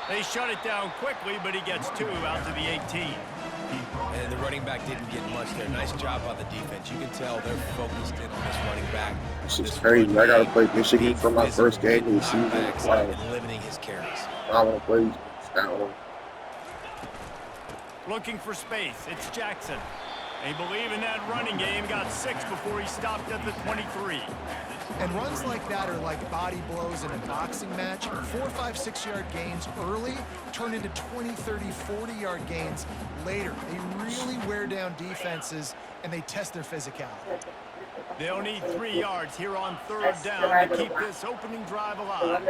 They shut it down quickly, but he gets 2 out to the 18. And the running back didn't get much there. Nice job by the defense. You can tell they're focused in on this running back. This is crazy. I gotta play Michigan for my first game of the season. Wow. And limiting his carries. I want to play that one. Looking for space. It's Jackson. They believe in that running game. Got 6 before he stopped at the 23. And runs like that are like body blows in a boxing match. 4, 5, 6-yard gains early turn into 20, 30, 40-yard gains later. They really wear down defenses, and they test their physicality. They'll need 3 yards here on 3rd down to keep this opening drive alive.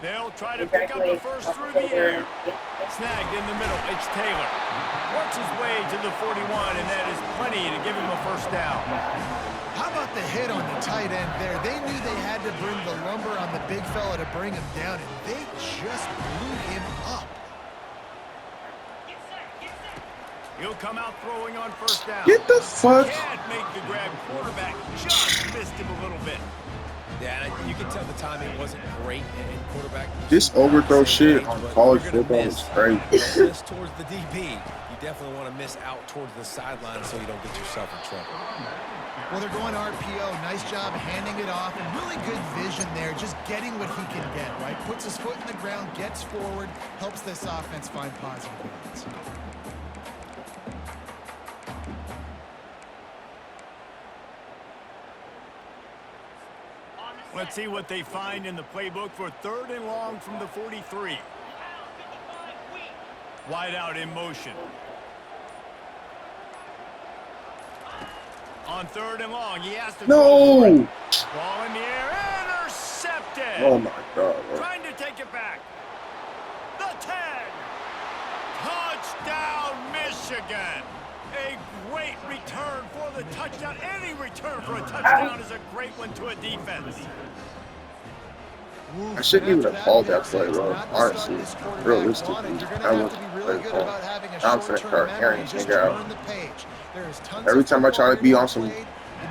They'll try to pick up the first through the air. Snagged in the middle. It's Taylor. Works his way to the 41, and that is plenty to give him a first down. How about the hit on the tight end there? They knew they had to bring the lumber on the big fella to bring him down, and they just blew him up. He'll come out throwing on first down. Get the fuck. Can't make the grab. Quarterback just missed him a little bit. Yeah, you can tell the timing wasn't great in quarterback. This overthrow shit on college football is crazy. Don't miss towards the DB. You definitely want to miss out towards the sideline so you don't get yourself in trouble. Well, they're going RPO. Nice job handing it off, and really good vision there, just getting what he can get, right? Puts his foot in the ground, gets forward, helps this offense find positive yards. Let's see what they find in the playbook for 3rd and long from the 43. Wide out in motion. On 3rd and long, he has to No! Ball in the air, intercepted! Oh my God. Bro. Trying to take it back. The 10. Touchdown, Michigan! A great return for the touchdown. Any return for a touchdown is a great one to a defense. I shouldn't even have called that play, bro. Honestly, realistically, I was I'm finna start carrying this nigga out. Every time I try to be on some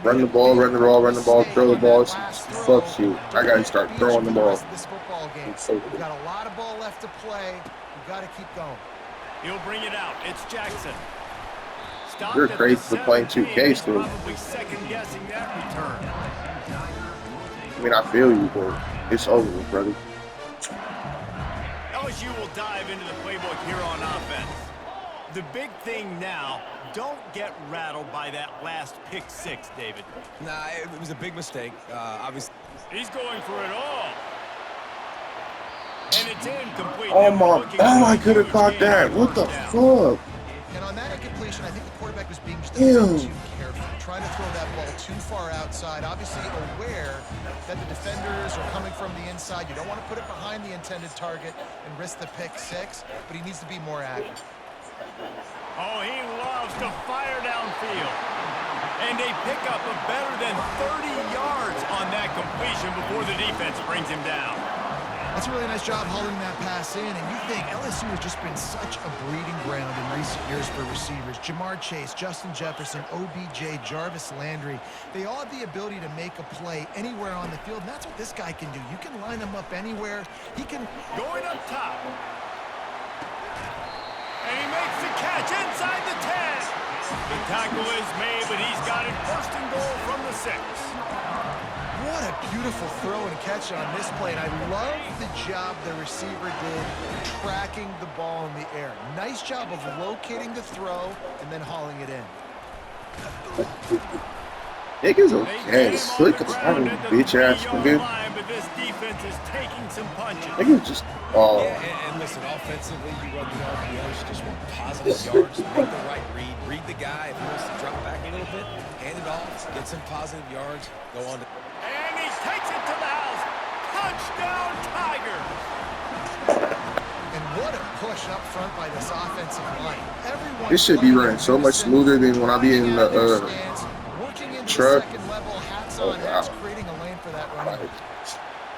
run the ball, throw the ball, fuck you. I gotta start throwing the ball. We've got a lot of ball left to play. We've got to keep going. He'll bring it out. It's Jackson. You're crazy for playing 2K still. Probably second-guessing that return. I mean, I feel you, but it's over, brother. LSU will dive into the playbook here on offense. The big thing now, don't get rattled by that last pick 6, David. Nah, it was a big mistake. Obviously, he's going for it all. And it's incomplete. Oh my! Oh, I could have caught that. What the fuck? And on that incompletion, I think the quarterback was being just a little too careful, trying to throw that ball too far outside, obviously aware that the defenders are coming from the inside. You don't want to put it behind the intended target and risk the pick 6, but he needs to be more accurate. Oh, he loves to fire downfield. And they pick up a better than 30 yards on that completion before the defense brings him down. That's a really nice job hauling that pass in, and you think LSU has just been such a breeding ground in recent years for receivers. Jamar Chase, Justin Jefferson, OBJ, Jarvis Landry, they all have the ability to make a play anywhere on the field, and that's what this guy can do. You can line him up anywhere. He can... Going up top. And he makes the catch inside the 10. The tackle is made, but he's got it first and goal from the 6. What a beautiful throw and catch on this play, and I love the job the receiver did tracking the ball in the air. Nice job of locating the throw and then hauling it in. Niggas okay. Slick as fucking bitch ass nigga. But this defense is taking some punches. Niggas just and listen, offensively, you run the RPOs, you just want positive yards. Make the right read. Read the guy. If he wants to drop back a little bit, hand it off, get some positive yards, go on to... And he takes it to the house. Touchdown, Tigers. And what a push up front by this offensive line. Everyone this should be running so much smoother than when I be in the truck. Oh, wow. Creating a lane for that running.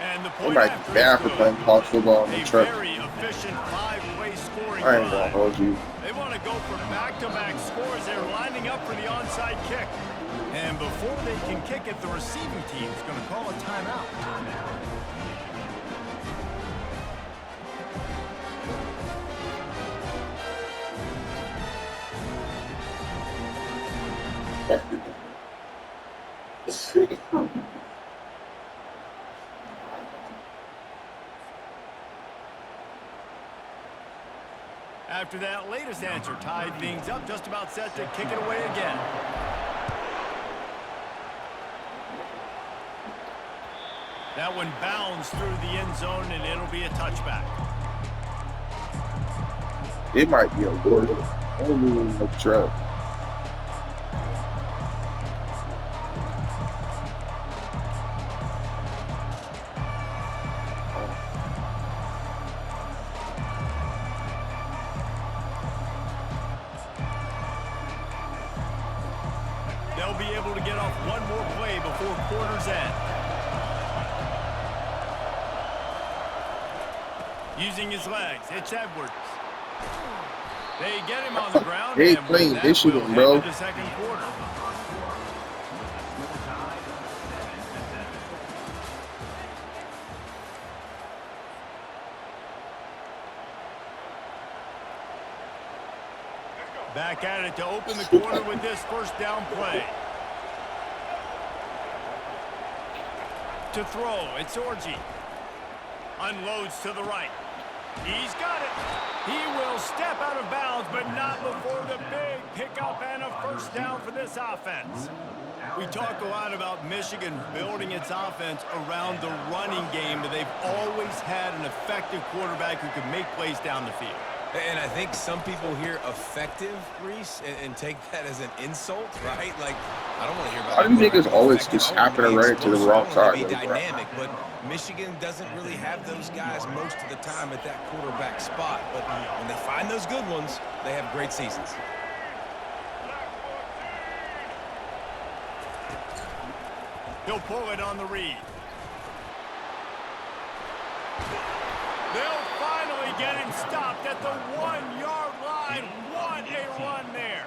And the They might be bad for playing college football in the truck. Very efficient 5-play scoring I ain't gonna hold you. They want to go for back-to-back scores. They're lining up for the onside kick. And before they can kick it, the receiving team is going to call a timeout. After that latest answer tied things up, just about set to kick it away again. That one bounds through the end zone, and it'll be a touchback. It might be a word. Only in the truck. They'll be able to get off one more play before quarter's end. Using his legs, it's Edwards. They get him on the ground. They and playing that Michigan, will bro. end the second quarter. Back at it to open the quarter with this first down play. To throw, it's Orji. Unloads to the right. He's got it. He will step out of bounds, but not before the big pickup and a first down for this offense. We talk a lot about Michigan building its offense around the running game, but they've always had an effective quarterback who can make plays down the field. And I think some people hear effective, Reese, and take that as an insult, right? Like, I don't want to hear about. Why do niggas always just happen to run it to the wrong side? Be dynamic, but Michigan doesn't really have those guys most of the time at that quarterback spot. But when they find those good ones, they have great seasons. He'll pull it on the read. They'll finally get him stopped at the 1-yard line. What a run there.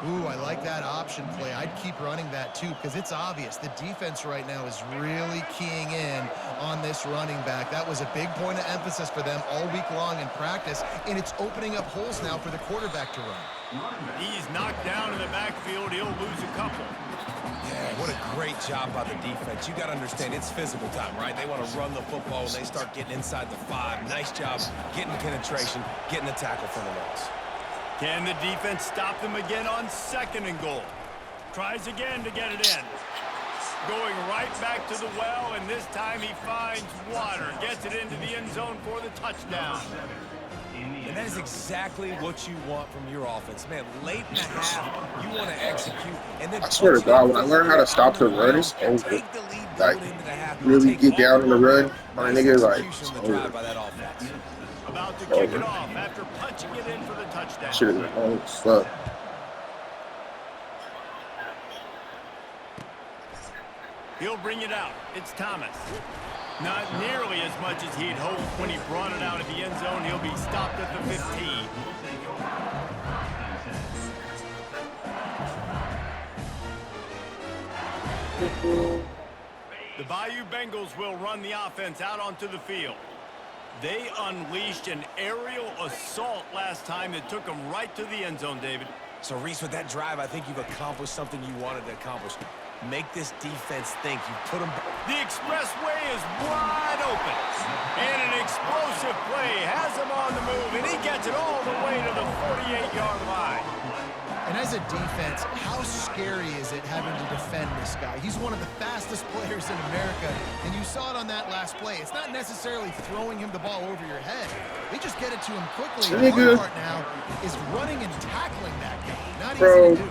Ooh, I like that option play. I'd keep running that too because it's obvious. The defense right now is really keying in on this running back. That was a big point of emphasis for them all week long in practice, and it's opening up holes now for the quarterback to run. He's knocked down in the backfield. He'll lose a couple. Yeah, what a great job by the defense. You got to understand, it's physical time, right? They want to run the football when they start getting inside the 5. Nice job getting penetration, getting the tackle for the loss. Can the defense stop them again on 2nd and goal? Tries again to get it in. Going right back to the well, and this time he finds water. Gets it into the end zone for the touchdown. And that is exactly what you want from your offense. Man, late in the half, you want to execute. And then I swear to God, when I learn how to stop the run, it's over. Like, really get down in the run on a nigga, like, it's over. About to kick it off after punching it in for the touchdown. Should have been old as fuck. He'll bring it out. It's Thomas. Not nearly as much as he'd hoped when he brought it out of the end zone. He'll be stopped at the 15. The Bayou Bengals will run the offense out onto the field. They unleashed an aerial assault last time that took them right to the end zone, David. So, Reese, with that drive, I think you've accomplished something you wanted to accomplish. Make this defense think. You put them. The expressway is wide open. And an explosive play has him on the move, and he gets it all the way to the 48-yard line. And as a defense, how scary is it having to defend this guy? He's one of the fastest players in America, and you saw it on that last play. It's not necessarily throwing him the ball over your head. They just get it to him quickly. The hard part now is running and tackling that guy. Not easy to do.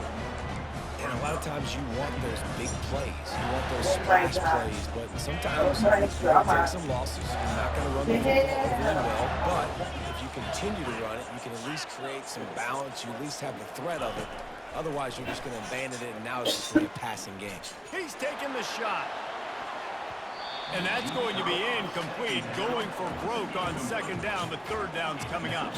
And a lot of times you want those big plays. You want those splash plays, but sometimes you're going to take some losses. You're not going to run the football really well, but if you continue to run it, you can at least create some balance. You at least have the threat of it. Otherwise, you're just going to abandon it, and now it's just going to be a passing game. He's taking the shot. And that's going to be incomplete. Going for broke on 2nd down, but 3rd down's coming up.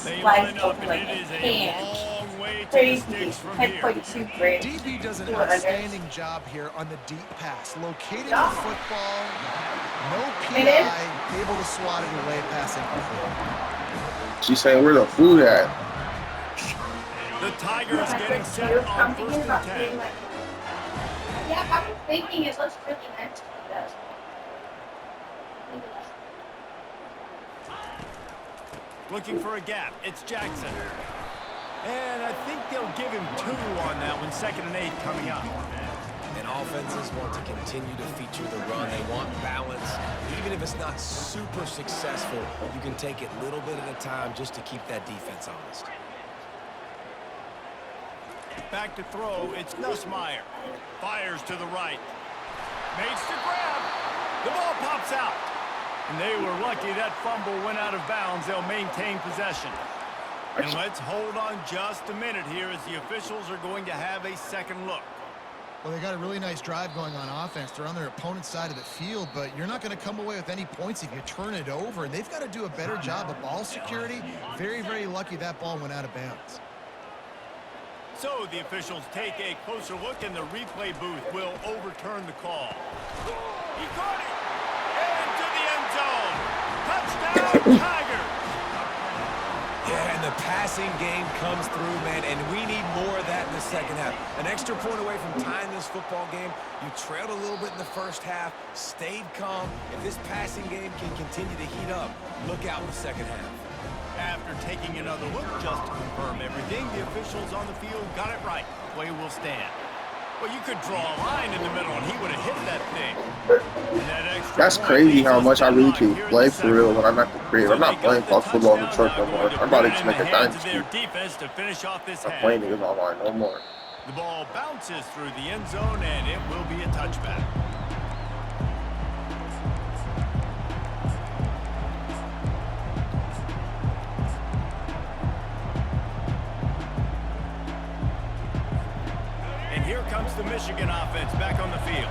They line up, and it is a long way to the sticks from here. DB does an outstanding job here on the deep pass. Locating the football, no PI, able to swat it away, passing. She's saying, where the food at? The Tigers getting set on 1st and 10. Yeah, I was thinking it looks really nice. Looking for a gap. It's Jackson. And I think they'll give him 2 on that one. 2nd and 8 coming up. And offenses want to continue to feature the run. They want balance. Even if it's not super successful, you can take it little bit at a time just to keep that defense honest. Back to throw. It's Nussmeier. Fires to the right. Makes the grab. The ball pops out. And they were lucky that fumble went out of bounds. They'll maintain possession. And let's hold on just a minute here as the officials are going to have a second look. Well, they got a really nice drive going on offense. They're on their opponent's side of the field, but you're not going to come away with any points if you turn it over. And they've got to do a better job of ball security. Very, very lucky that ball went out of bounds. So the officials take a closer look, and the replay booth will overturn the call. He caught it! Into the end zone! Touchdown, Tigers! Yeah, and the passing game comes through, man, and we need more of that in the second half. An extra point away from tying this football game. You trailed a little bit in the first half, stayed calm. If this passing game can continue to heat up, look out in the second half. After taking another look just to confirm everything, the officials on the field got it right. Play will stand. Well, you could draw a line in the middle, and he would have hit that thing. That's crazy how much I really can play for real when I'm at the crib. I'm not playing college football in Detroit no more. I'm about to just make a dynasty. I'm playing niggas online no more. The ball bounces through the end zone, and it will be a touchback. Here comes the Michigan offense back on the field.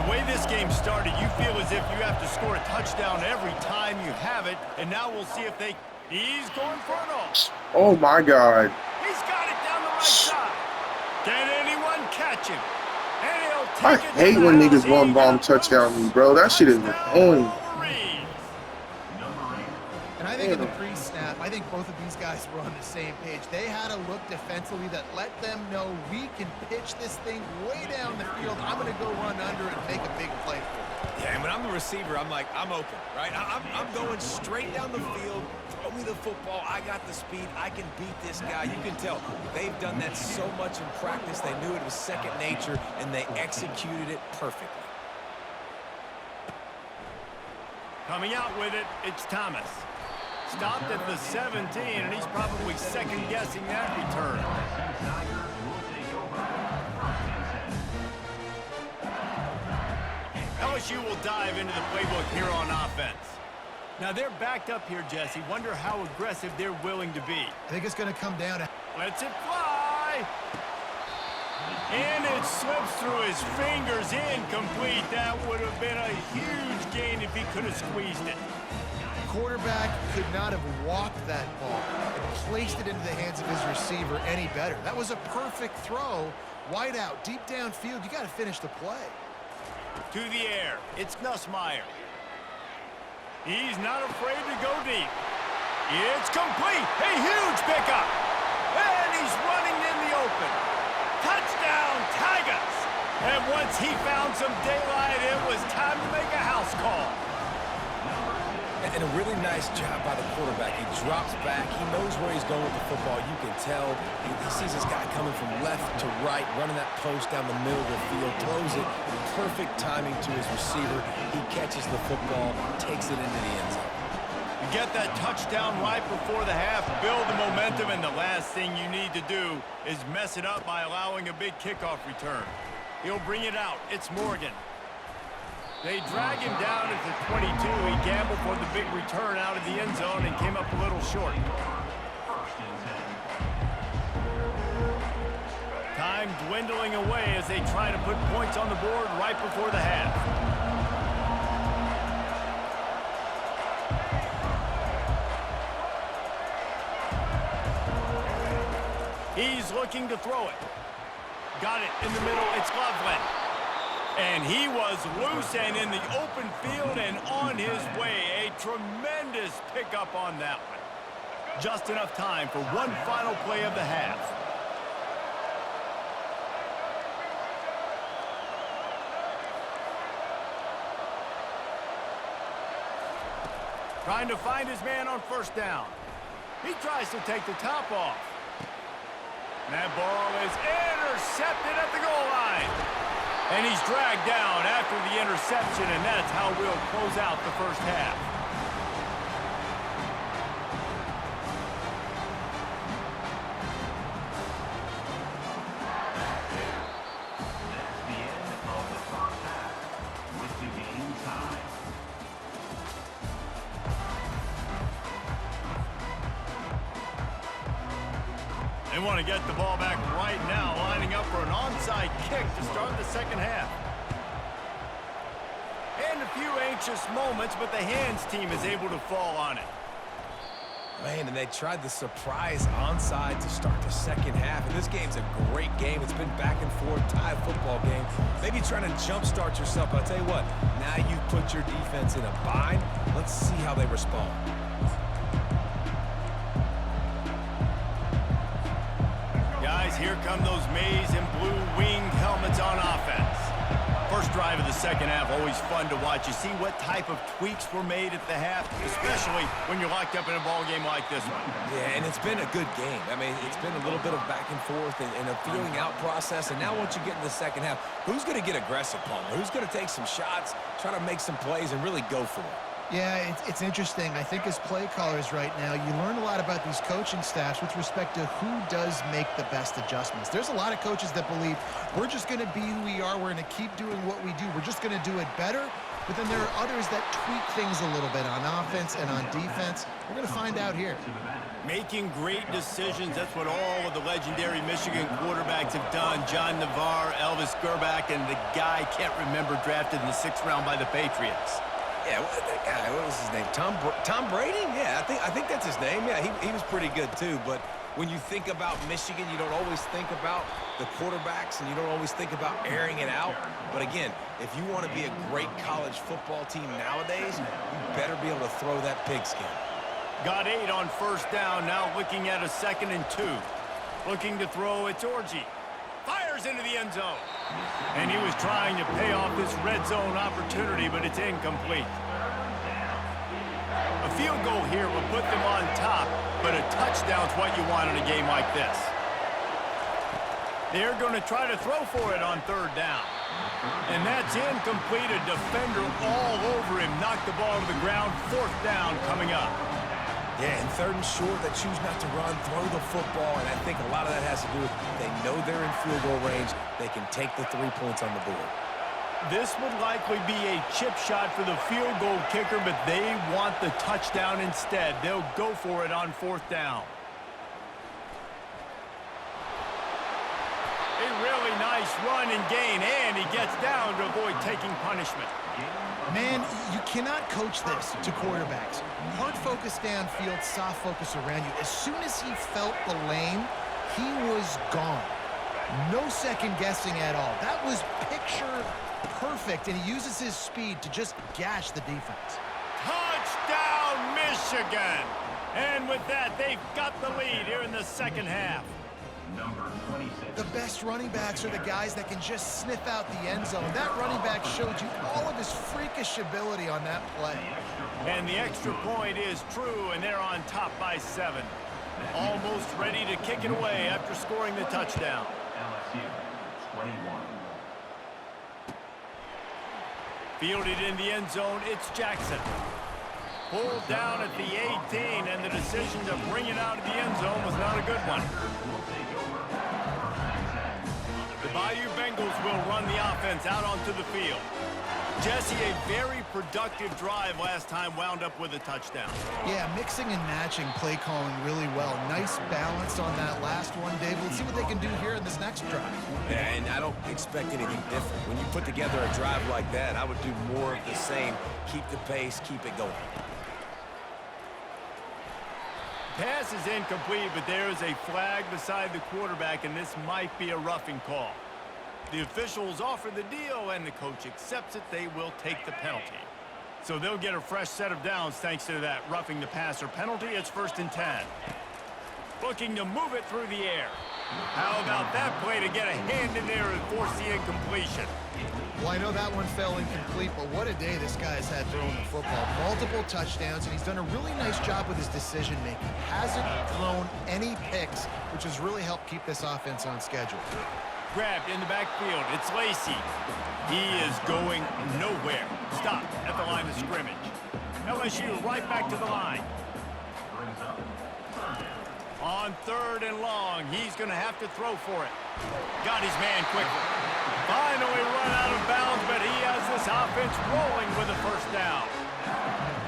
The way this game started, you feel as if you have to score a touchdown every time you have it. And now we'll see if they... He's going for an all. Oh, my God. He's got it down the right side. Can anyone catch him? And he'll take I hate when niggas one bomb touchdown me, bro. That shit is annoying. And I think in the pre-snap, I think both of these guys were on the same page. They had a look defensively that let them know we can pitch this thing way down the field. I'm going to go run under and make a big play for it. Yeah, and when I'm the receiver, I'm like, I'm open, right? I'm going straight down the field. Throw me the football. I got the speed. I can beat this guy. You can tell they've done that so much in practice. They knew it was second nature, and they executed it perfectly. Coming out with it, it's Thomas. Stopped at the 17, and he's probably second-guessing that return. LSU will dive into the playbook here on offense. Now, they're backed up here, Jesse. Wonder how aggressive they're willing to be. I think it's going to come down to... Lets it fly. And it slips through his fingers, incomplete. That would have been a huge gain if he could have squeezed it. Quarterback could not have walked that ball and placed it into the hands of his receiver any better. That was a perfect throw. Wide out, deep downfield. You got to finish the play. To the air. It's Nussmeier. He's not afraid to go deep. It's complete. A huge pickup. And he's running in the open. Touchdown, Tigers. And once he found some daylight, it was time to make a house call. And a really nice job by the quarterback. He drops back. He knows where he's going with the football. You can tell. He sees this guy coming from left to right, running that post down the middle of the field, throws it. Perfect timing to his receiver. He catches the football, takes it into the end zone. You get that touchdown right before the half, build the momentum, and the last thing you need to do is mess it up by allowing a big kickoff return. He'll bring it out. It's Morgan. They drag him down at the 22. He gambled for the big return out of the end zone and came up a little short. Time dwindling away as they try to put points on the board right before the half. He's looking to throw it. Got it in the middle. It's Loveland. And he was loose and in the open field and on his way. A tremendous pickup on that one. Just enough time for one final play of the half. Trying to find his man on first down. He tries to take the top off. That ball is intercepted at the goal line. And he's dragged down after the interception, and that's how we'll close out the first half. They want to get the ball back right now, lining up for an onside kick to start the second half. And a few anxious moments, but the hands team is able to fall on it. Man, and they tried the surprise onside to start the second half. And this game's a great game. It's been back and forth, tie football game. Maybe trying to jumpstart yourself. But I'll tell you what, now you've put your defense in a bind. Let's see how they respond. Guys, here come those maize and blue winged helmets on offense. First drive of the second half, always fun to watch. You see what type of tweaks were made at the half, especially when you're locked up in a ball game like this one. Yeah, and it's been a good game. I mean, it's been a little bit of back and forth and a feeling out process. And now once you get in the second half, who's going to get aggressive, Palmer? Who's going to take some shots, try to make some plays, and really go for it? Yeah, it's interesting. I think as play callers right now, you learn a lot about these coaching staffs with respect to who does make the best adjustments. There's a lot of coaches that believe we're just going to be who we are. We're going to keep doing what we do. We're just going to do it better. But then there are others that tweak things a little bit on offense and on defense. We're going to find out here. Making great decisions, that's what all of the legendary Michigan quarterbacks have done. John Navarre, Elvis Gerbach, and the guy I can't remember drafted in the 6th round by the Patriots. Yeah, that guy, what was his name? Tom Brady? Yeah, I think that's his name. Yeah, he was pretty good too. But when you think about Michigan, you don't always think about the quarterbacks, and you don't always think about airing it out. But again, if you want to be a great college football team nowadays, you better be able to throw that pigskin. Got 8 on first down, now looking at a 2nd and 2. Looking to throw, it's Orji. Fires into the end zone. And he was trying to pay off this red zone opportunity, but it's incomplete. A field goal here will put them on top, but a touchdown's what you want in a game like this. They're going to try to throw for it on 3rd down. And that's incomplete. A defender all over him. Knocked the ball to the ground. 4th down coming up. Yeah, and 3rd and short, they choose not to run, throw the football, and I think a lot of that has to do with they know they're in field goal range. They can take the 3 points on the board. This would likely be a chip shot for the field goal kicker, but they want the touchdown instead. They'll go for it on 4th down. A really nice run and gain, and he gets down to avoid taking punishment. Man, you cannot coach this to quarterbacks. Hard focus downfield, soft focus around you. As soon as he felt the lane, he was gone. No second guessing at all. That was picture perfect, and he uses his speed to just gash the defense. Touchdown, Michigan! And with that, they've got the lead here in the second half. The best running backs are the guys that can just sniff out the end zone. That running back showed you all of his freakish ability on that play. And the extra point is true, and they're on top by 7. Almost ready to kick it away after scoring the touchdown. LSU 21. Fielded in the end zone, it's Jackson. Pulled down at the 18, and the decision to bring it out of the end zone was not a good one. The Bayou Bengals will run the offense out onto the field. Jesse, a very productive drive last time, wound up with a touchdown. Yeah, mixing and matching play calling really well. Nice balance on that last one, Dave. Let's see what they can do here in this next drive. Yeah, and I don't expect anything different. When you put together a drive like that, I would do more of the same. Keep the pace, keep it going. Pass is incomplete, but there is a flag beside the quarterback, and this might be a roughing call. The officials offer the deal, and the coach accepts it. They will take the penalty. So they'll get a fresh set of downs thanks to that roughing the passer penalty. It's 1st and 10. Looking to move it through the air. How about that play to get a hand in there and force the incompletion? Well, I know that one fell incomplete, but what a day this guy's had throwing the football. Multiple touchdowns, and he's done a really nice job with his decision-making. Hasn't thrown any picks, which has really helped keep this offense on schedule. Grabbed in the backfield. It's Lacey. He is going nowhere. Stop at the line of scrimmage. LSU right back to the line. On 3rd and long, he's going to have to throw for it. Got his man quickly. Finally run out of bounds, but he has this offense rolling with a first down.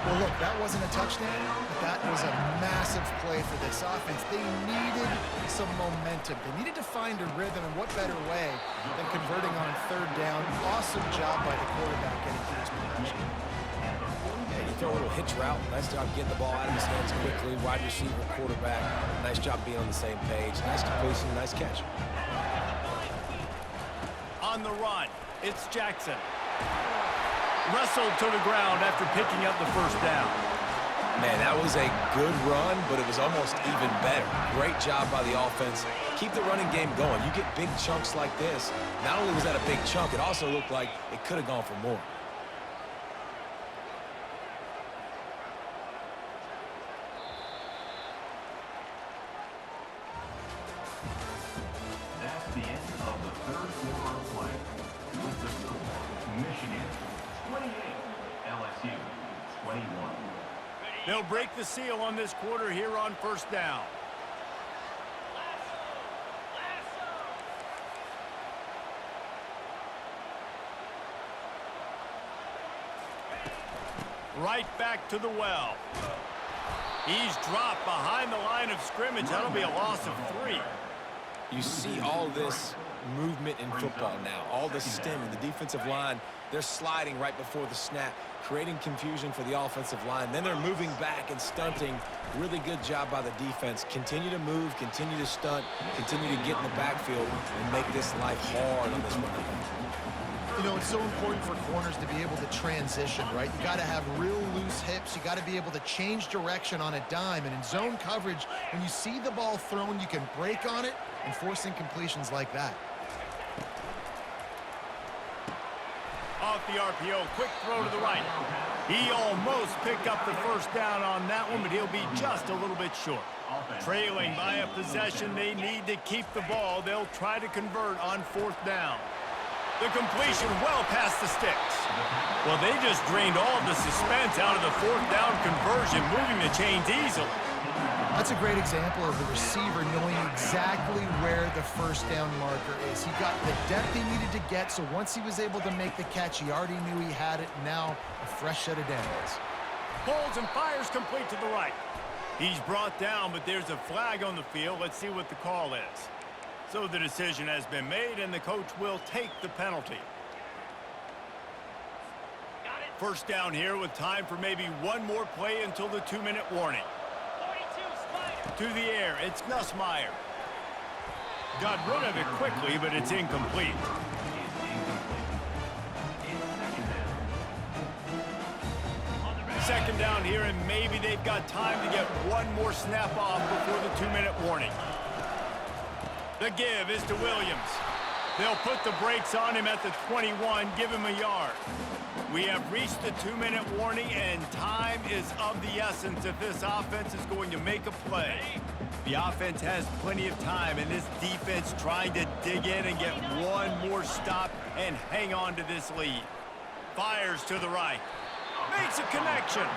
Well, look, that wasn't a touchdown, but that was a massive play for this offense. They needed some momentum. They needed to find a rhythm, and what better way than converting on 3rd down. Awesome job by the quarterback getting to this position. Yeah, you throw a little hitch route. Nice job getting the ball out of his hands quickly. Wide receiver, quarterback. Nice job being on the same page. Nice completion, nice catch. On the run, it's Jackson. Wrestled to the ground after picking up the first down. Man, that was a good run, but it was almost even better. Great job by the offense. Keep the running game going. You get big chunks like this. Not only was that a big chunk, it also looked like it could have gone for more. That's the end of the 3rd quarter of play. With the score, Michigan 28, LSU 21. They'll break the seal on this quarter here on 1st down. Right back to the well. He's dropped behind the line of scrimmage. That'll be a loss of 3. You see all this movement in football now, all the stemming, the defensive line, they're sliding right before the snap, creating confusion for the offensive line. Then they're moving back and stunting. Really good job by the defense. Continue to move, continue to stunt, continue to get in the backfield and make this life hard on this running back. You know, it's so important for corners to be able to transition, right? You got to have real loose hips. You got to be able to change direction on a dime. And in zone coverage, when you see the ball thrown, you can break on it and force incompletions like that. Off the RPO, quick throw to the right. He almost picked up the first down on that one, but he'll be just a little bit short. Trailing by a possession, they need to keep the ball. They'll try to convert on 4th down. The completion well past the sticks. Well, they just drained all the suspense out of the 4th down conversion, moving the chains easily. That's a great example of the receiver knowing exactly where the first down marker is. He got the depth he needed to get, so once he was able to make the catch, he already knew he had it. Now, a fresh set of downs. Pulls and fires complete to the right. He's brought down, but there's a flag on the field. Let's see what the call is. So the decision has been made, and the coach will take the penalty. First down here with time for maybe one more play until the 2-minute warning. To the air, it's Nussmeier. Got rid of it quickly, but it's incomplete. Second down here, and maybe they've got time to get one more snap off before the 2-minute warning. The give is to Williams. They'll put the brakes on him at the 21, give him a yard. We have reached the 2-minute warning, and time is of the essence if this offense is going to make a play. The offense has plenty of time, and this defense trying to dig in and get one more stop and hang on to this lead. Fires to the right. Makes a connection.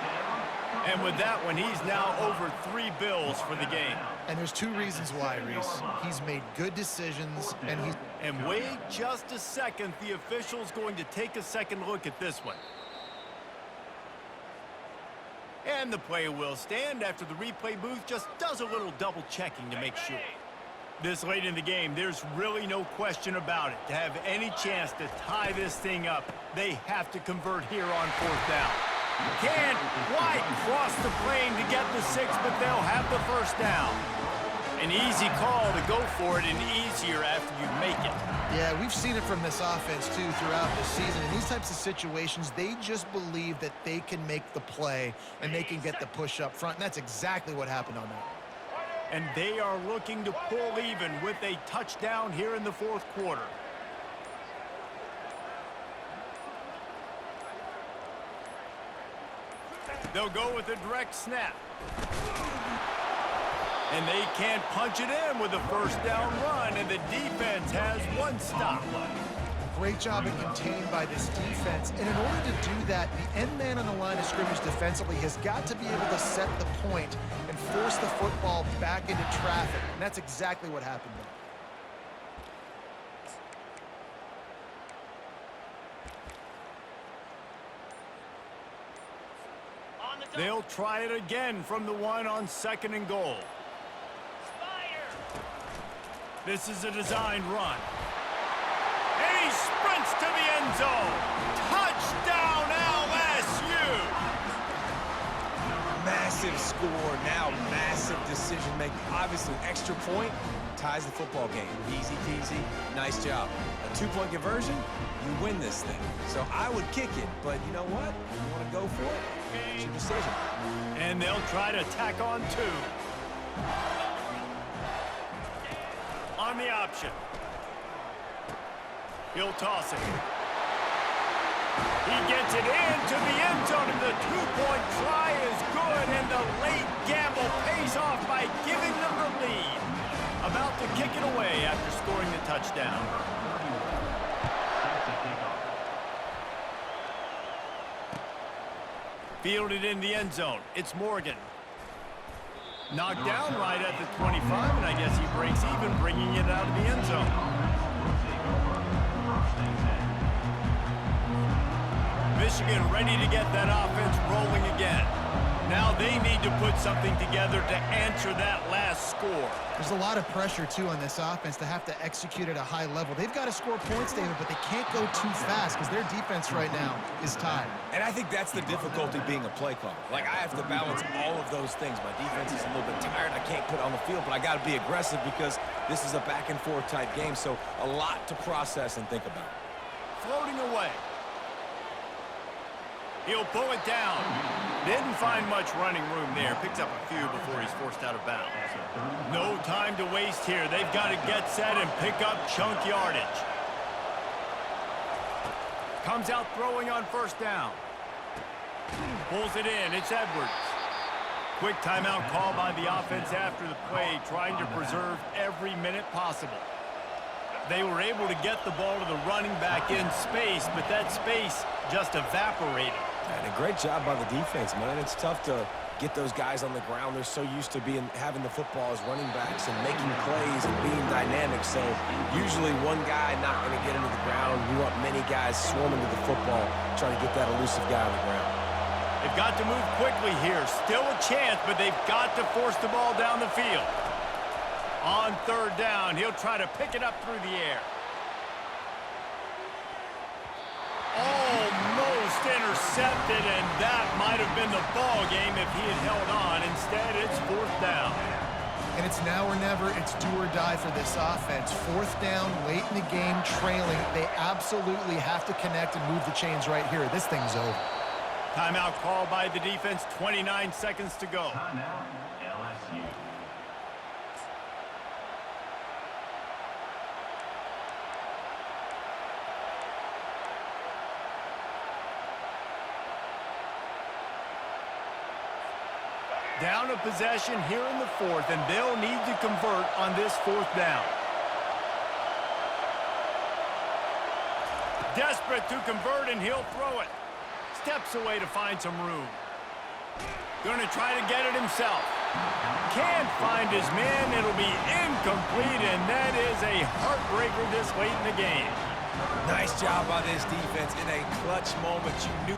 And with that one, he's now over 3 bills for the game. And there's 2 reasons why, Reese. He's made good decisions, and he's... And wait just a second. The official's going to take a second look at this one. And the play will stand after the replay booth just does a little double checking to make sure. This late in the game, there's really no question about it. To have any chance to tie this thing up, they have to convert here on 4th down. Can't quite cross the plane to get the 6, but they'll have the first down. An easy call to go for it, and easier after you make it. Yeah, we've seen it from this offense, too, throughout the season. In these types of situations, they just believe that they can make the play and they can get the push up front, and that's exactly what happened on that. And they are looking to pull even with a touchdown here in the fourth quarter. They'll go with a direct snap. And they can't punch it in with a first down run, and the defense has one stop. Great job in contained by this defense. And in order to do that, the end man on the line of scrimmage defensively has got to be able to set the point and force the football back into traffic. And that's exactly what happened there. They'll try it again from the one on 2nd and goal. This is a designed run. And he sprints to the end zone. Touchdown, LSU! Massive score, now massive decision-making. Obviously, an extra point ties the football game. Easy peasy, nice job. A 2-point conversion, you win this thing. So I would kick it, but you know what? You want to go for it? It's your decision. And they'll try to tack on 2. On the option. He'll toss it. He gets it into the end zone, and the 2-point try is good, and the late gamble pays off by giving them the lead. About to kick it away after scoring the touchdown. Fielded in the end zone. It's Morgan. Knocked down right at the 25, and I guess he breaks even, bringing it out of the end zone. Michigan ready to get that offense rolling again. Now they need to put something together to answer that last score. There's a lot of pressure, too, on this offense to have to execute at a high level. They've got to score points, David, but they can't go too fast because their defense right now is tired. And I think that's the difficulty being a play caller. Like, I have to balance all of those things. My defense is a little bit tired. I can't put it on the field, but I got to be aggressive because this is a back-and-forth type game, so a lot to process and think about. Floating away. He'll pull it down. Didn't find much running room there. Picks up a few before he's forced out of bounds. No time to waste here. They've got to get set and pick up chunk yardage. Comes out throwing on first down. Pulls it in. It's Edwards. Quick timeout call by the offense after the play, trying to preserve every minute possible. They were able to get the ball to the running back in space, but that space just evaporated. And a great job by the defense, man. It's tough to get those guys on the ground. They're so used to having the football as running backs and making plays and being dynamic. So usually one guy not going to get into the ground. You want many guys swarming to the football, trying to get that elusive guy on the ground. They've got to move quickly here. Still a chance, but they've got to force the ball down the field. On 3rd down, he'll try to pick it up through the air. Almost intercepted, and that might have been the ball game if he had held on. Instead, it's 4th down. And it's now or never. It's do or die for this offense. 4th down, late in the game, trailing. They absolutely have to connect and move the chains right here. This thing's over. Timeout called by the defense. 29 seconds to go. Timeout, LSU. Down a possession here in the 4th, and they'll need to convert on this 4th down. Desperate to convert, and he'll throw it. Steps away to find some room. Going to try to get it himself. Can't find his man. It'll be incomplete, and that is a heartbreaker this late in the game. Nice job by this defense in a clutch moment. You knew.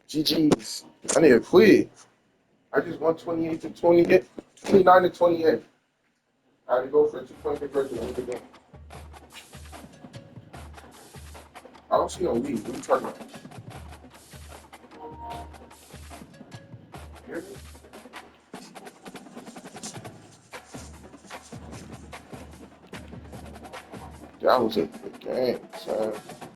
GG's. I need to quit. I just won 28 to 28, 29 to 28. I had to go for a 2-point conversion over the game. I don't see no lead. What are you talking about? Hear me? That was a good game, son.